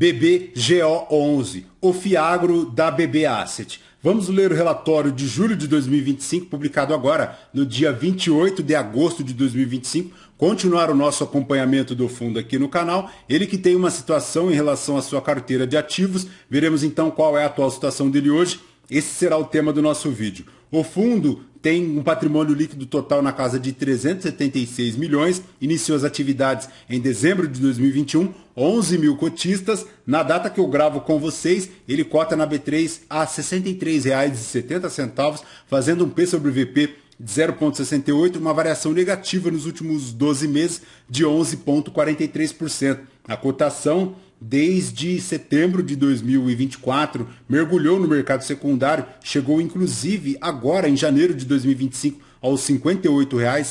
BBGO11, o Fiagro da BB Asset. Vamos ler o relatório de julho de 2025, publicado agora no dia 28 de agosto de 2025. Continuar o nosso acompanhamento do fundo aqui no canal. Ele que tem uma situação em relação à sua carteira de ativos. Veremos então qual é a atual situação dele hoje. Esse será o tema do nosso vídeo. O fundo tem um patrimônio líquido total na casa de 376 milhões, iniciou as atividades em dezembro de 2021, 11 mil cotistas. Na data que eu gravo com vocês, ele cota na B3 a R$ 63,70, fazendo um P sobre VP de 0,68, uma variação negativa nos últimos 12 meses de 11,43%. A cotação desde setembro de 2024, mergulhou no mercado secundário, chegou inclusive agora em janeiro de 2025 aos R$ 58,00, R$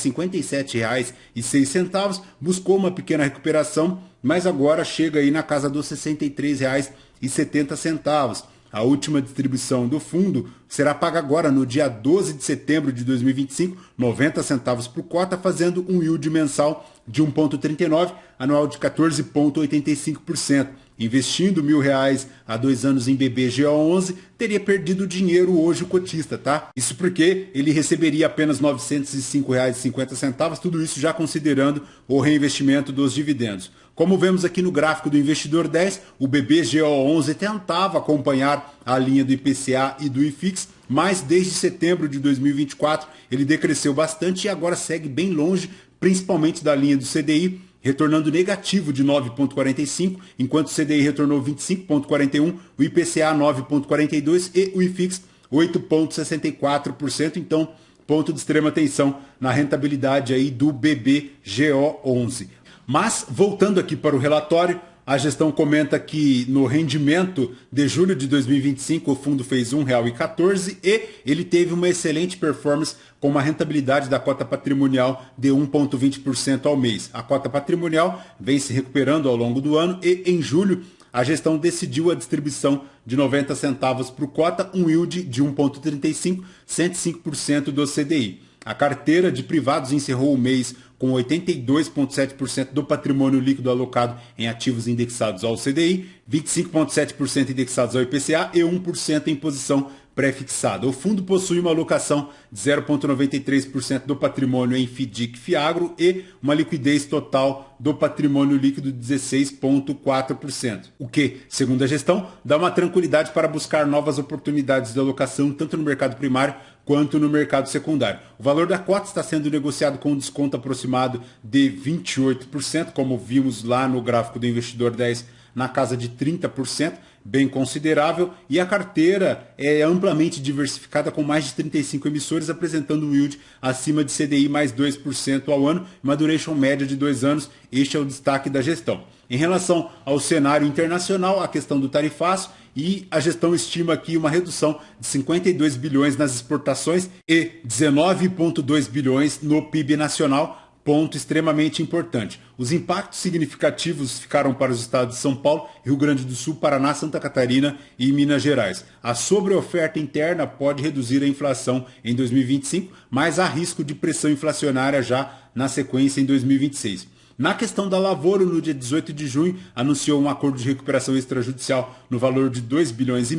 57,06, buscou uma pequena recuperação, mas agora chega aí na casa dos R$ 63,70. A última distribuição do fundo será paga agora no dia 12 de setembro de 2025, 90 centavos por cota, fazendo um yield mensal de 1,39, anual de 14,85%. Investindo R$ 1.000 há 2 anos em BBGO11, teria perdido dinheiro hoje o cotista, tá? Isso porque ele receberia apenas R$ 905,50, tudo isso já considerando o reinvestimento dos dividendos. Como vemos aqui no gráfico do Investidor 10, o BBGO11 tentava acompanhar a linha do IPCA e do IFIX, mas desde setembro de 2024 ele decresceu bastante e agora segue bem longe, principalmente da linha do CDI, retornando negativo de 9,45, enquanto o CDI retornou 25,41, o IPCA 9,42 e o IFIX 8,64%. Então, ponto de extrema atenção na rentabilidade aí do BBGO11. Mas, voltando aqui para o relatório, a gestão comenta que no rendimento de julho de 2025 o fundo fez R$ 1,14 e ele teve uma excelente performance com uma rentabilidade da cota patrimonial de 1,20% ao mês. A cota patrimonial vem se recuperando ao longo do ano e em julho a gestão decidiu a distribuição de 90 centavos por cota, um yield de 1,35, 105% do CDI. A carteira de privados encerrou o mês com 82,7% do patrimônio líquido alocado em ativos indexados ao CDI, 25,7% indexados ao IPCA e 1% em posição pré-fixada. O fundo possui uma alocação de 0,93% do patrimônio em FDIC Fiagro e uma liquidez total do patrimônio líquido de 16,4%. O que, segundo a gestão, dá uma tranquilidade para buscar novas oportunidades de alocação tanto no mercado primário quanto no mercado secundário. O valor da cota está sendo negociado com um desconto aproximado de 28%, como vimos lá no gráfico do Investidor 10, na casa de 30%, bem considerável, e a carteira é amplamente diversificada com mais de 35 emissores, apresentando um yield acima de CDI mais 2% ao ano, uma duration média de 2 anos. Este é o destaque da gestão. Em relação ao cenário internacional, a questão do tarifaço, e a gestão estima aqui uma redução de 52 bilhões nas exportações e 19,2 bilhões no PIB nacional, ponto extremamente importante. Os impactos significativos ficaram para os estados de São Paulo, Rio Grande do Sul, Paraná, Santa Catarina e Minas Gerais. A sobreoferta interna pode reduzir a inflação em 2025, mas há risco de pressão inflacionária já na sequência em 2026. Na questão da Lavoro, no dia 18 de junho, anunciou um acordo de recuperação extrajudicial no valor de 2,5 bilhões.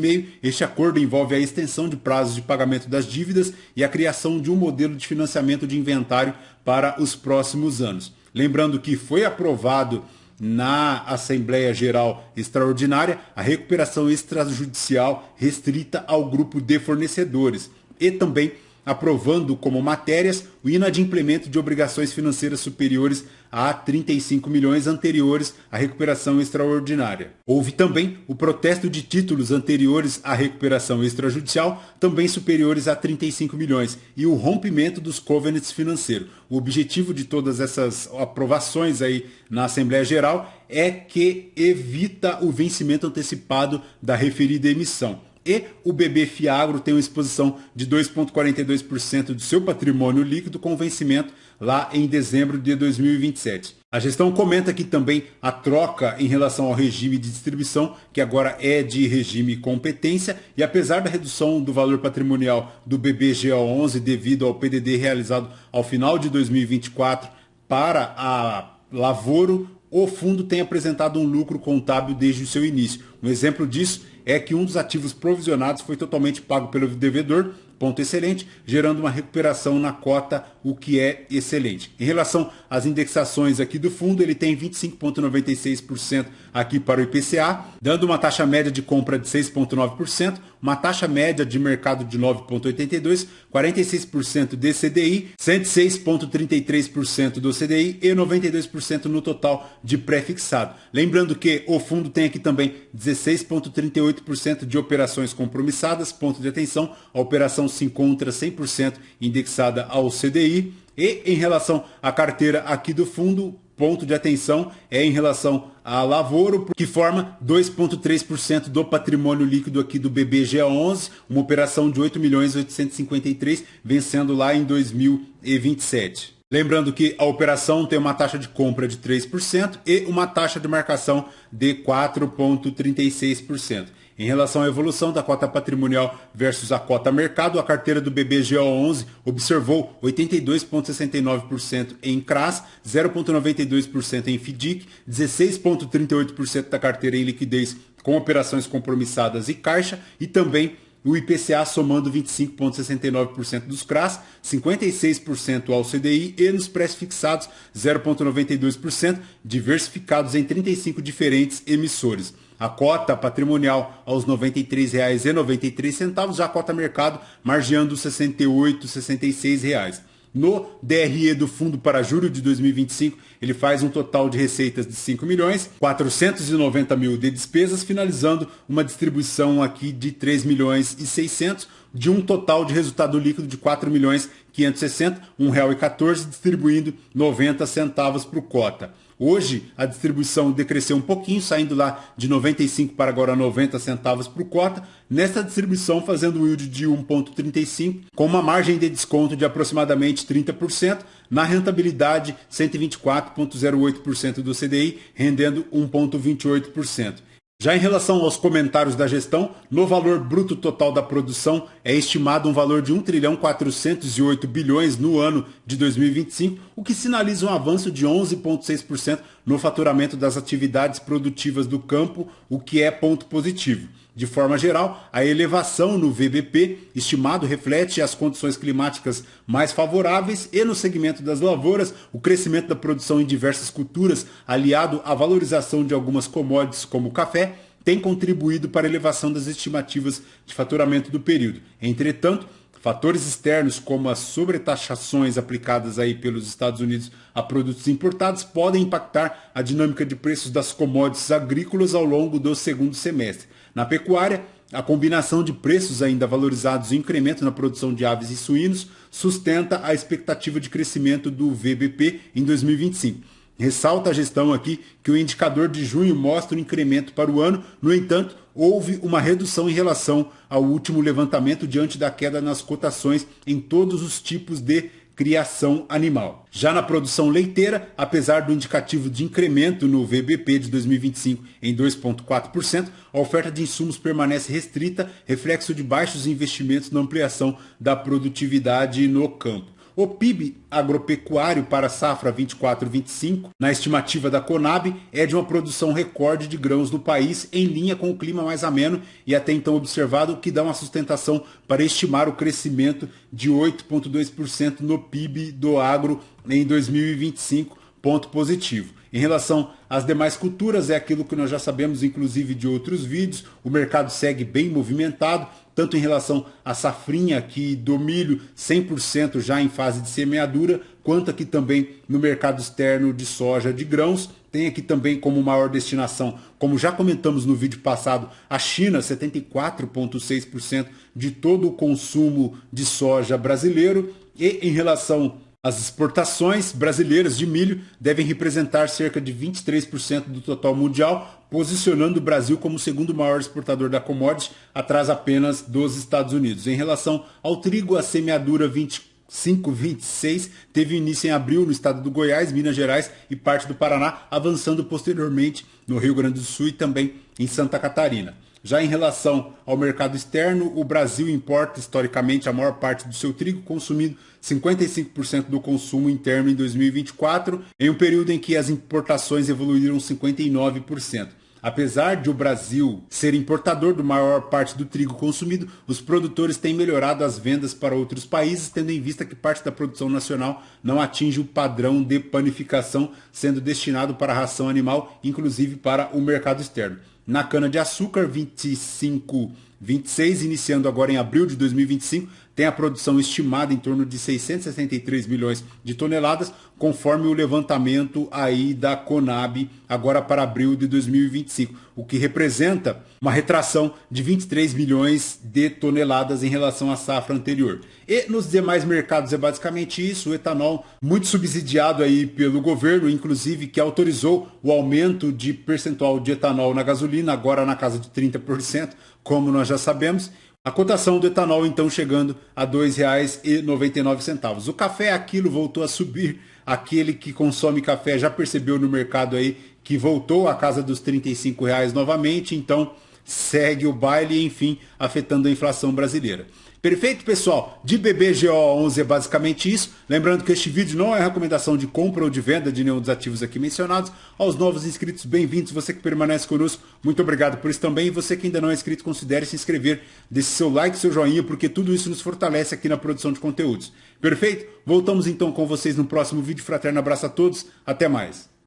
Este acordo envolve a extensão de prazos de pagamento das dívidas e a criação de um modelo de financiamento de inventário para os próximos anos. Lembrando que foi aprovado na Assembleia Geral Extraordinária a recuperação extrajudicial restrita ao grupo de fornecedores e também aprovando como matérias o inadimplemento de obrigações financeiras superiores a 35 milhões anteriores à recuperação extraordinária. Houve também o protesto de títulos anteriores à recuperação extrajudicial, também superiores a 35 milhões, e o rompimento dos covenants financeiros. O objetivo de todas essas aprovações aí na Assembleia Geral é que evita o vencimento antecipado da referida emissão. E o BB Fiagro tem uma exposição de 2,42% do seu patrimônio líquido com vencimento lá em dezembro de 2027. A gestão comenta aqui também a troca em relação ao regime de distribuição, que agora é de regime competência, e apesar da redução do valor patrimonial do BBGO11 devido ao PDD realizado ao final de 2024 para a Lavoro, o fundo tem apresentado um lucro contábil desde o seu início. Um exemplo disso é que um dos ativos provisionados foi totalmente pago pelo devedor, ponto excelente, gerando uma recuperação na cota, o que é excelente. Em relação às indexações aqui do fundo, ele tem 25,96% aqui para o IPCA, dando uma taxa média de compra de 6,9%, uma taxa média de mercado de 9,82%, 46% de CDI, 106,33% do CDI e 92% no total de pré-fixado. Lembrando que o fundo tem aqui também 16,38% de operações compromissadas, ponto de atenção, a operação se encontra 100% indexada ao CDI. E em relação à carteira aqui do fundo, ponto de atenção é em relação a Lavoro, que forma 2,3% do patrimônio líquido aqui do BBGA11, uma operação de 8.853, vencendo lá em 2027. Lembrando que a operação tem uma taxa de compra de 3% e uma taxa de marcação de 4,36%. Em relação à evolução da cota patrimonial versus a cota mercado, a carteira do BBGO11 observou 82,69% em CRAS, 0,92% em FDIC, 16,38% da carteira em liquidez com operações compromissadas e caixa e também o IPCA somando 25,69% dos CRAS, 56% ao CDI e nos pré-fixados 0,92%, diversificados em 35 diferentes emissores. A cota patrimonial aos R$ 93,93, já a cota mercado margeando R$ 68,00, R$ 66,00. No DRE do fundo para julho de 2025, ele faz um total de receitas de 5.490.000 de despesas, finalizando uma distribuição aqui de 3.600.000, de um total de resultado líquido de 4.560.000, R$ 1,14, distribuindo 90 centavos para o cota. Hoje, a distribuição decresceu um pouquinho, saindo lá de 95 para agora 90 centavos por cota. Nesta distribuição, fazendo um yield de 1,35, com uma margem de desconto de aproximadamente 30%. Na rentabilidade, 124,08% do CDI, rendendo 1,28%. Já em relação aos comentários da gestão, no valor bruto total da produção é estimado um valor de 1.408 bilhões no ano de 2025, o que sinaliza um avanço de 11,6% no faturamento das atividades produtivas do campo, o que é ponto positivo. De forma geral, a elevação no VBP estimado reflete as condições climáticas mais favoráveis e no segmento das lavouras, o crescimento da produção em diversas culturas, aliado à valorização de algumas commodities como o café, tem contribuído para a elevação das estimativas de faturamento do período. Entretanto, fatores externos como as sobretaxações aplicadas aí pelos Estados Unidos a produtos importados podem impactar a dinâmica de preços das commodities agrícolas ao longo do segundo semestre. Na pecuária, a combinação de preços ainda valorizados e incremento na produção de aves e suínos sustenta a expectativa de crescimento do VBP em 2025. Ressalta a gestão aqui que o indicador de junho mostra um incremento para o ano, no entanto, houve uma redução em relação ao último levantamento diante da queda nas cotações em todos os tipos de criação animal. Já na produção leiteira, apesar do indicativo de incremento no VBP de 2025 em 2,4%, a oferta de insumos permanece restrita, reflexo de baixos investimentos na ampliação da produtividade no campo. O PIB agropecuário para a safra 24-25, na estimativa da Conab, é de uma produção recorde de grãos no país, em linha com o clima mais ameno e até então observado, o que dá uma sustentação para estimar o crescimento de 8,2% no PIB do agro em 2025, ponto positivo. Em relação às demais culturas, é aquilo que nós já sabemos, inclusive de outros vídeos, o mercado segue bem movimentado, tanto em relação à safrinha aqui do milho, 100% já em fase de semeadura, quanto aqui também no mercado externo de soja de grãos. Tem aqui também como maior destinação, como já comentamos no vídeo passado, a China, 74,6% de todo o consumo de soja brasileiro. E em relação às exportações brasileiras de milho, devem representar cerca de 23% do total mundial, posicionando o Brasil como o segundo maior exportador da commodity, atrás apenas dos Estados Unidos. Em relação ao trigo, a semeadura 25-26 teve início em abril no estado do Goiás, Minas Gerais e parte do Paraná, avançando posteriormente no Rio Grande do Sul e também em Santa Catarina. Já em relação ao mercado externo, o Brasil importa historicamente a maior parte do seu trigo, consumindo 55% do consumo interno em 2024, em um período em que as importações evoluíram 59%. Apesar de o Brasil ser importador da maior parte do trigo consumido, os produtores têm melhorado as vendas para outros países, tendo em vista que parte da produção nacional não atinge o padrão de panificação, sendo destinado para a ração animal, inclusive para o mercado externo. Na cana-de-açúcar, 26, iniciando agora em abril de 2025, tem a produção estimada em torno de 663 milhões de toneladas, conforme o levantamento aí da Conab, agora para abril de 2025, o que representa uma retração de 23 milhões de toneladas em relação à safra anterior. E nos demais mercados é basicamente isso, o etanol muito subsidiado aí pelo governo, inclusive que autorizou o aumento de percentual de etanol na gasolina, agora na casa de 30%, como nós já sabemos. A cotação do etanol, então, chegando a R$ 2,99. O café a quilo voltou a subir. Aquele que consome café já percebeu no mercado aí que voltou à casa dos R$ 35 novamente. Então, segue o baile, enfim, afetando a inflação brasileira. Perfeito, pessoal? De BBGO11 é basicamente isso. Lembrando que este vídeo não é recomendação de compra ou de venda de nenhum dos ativos aqui mencionados. Aos novos inscritos, bem-vindos. Você que permanece conosco, muito obrigado por isso também. E você que ainda não é inscrito, considere se inscrever. Deixe seu like, seu joinha, porque tudo isso nos fortalece aqui na produção de conteúdos. Perfeito? Voltamos então com vocês no próximo vídeo. Fraterno abraço a todos. Até mais.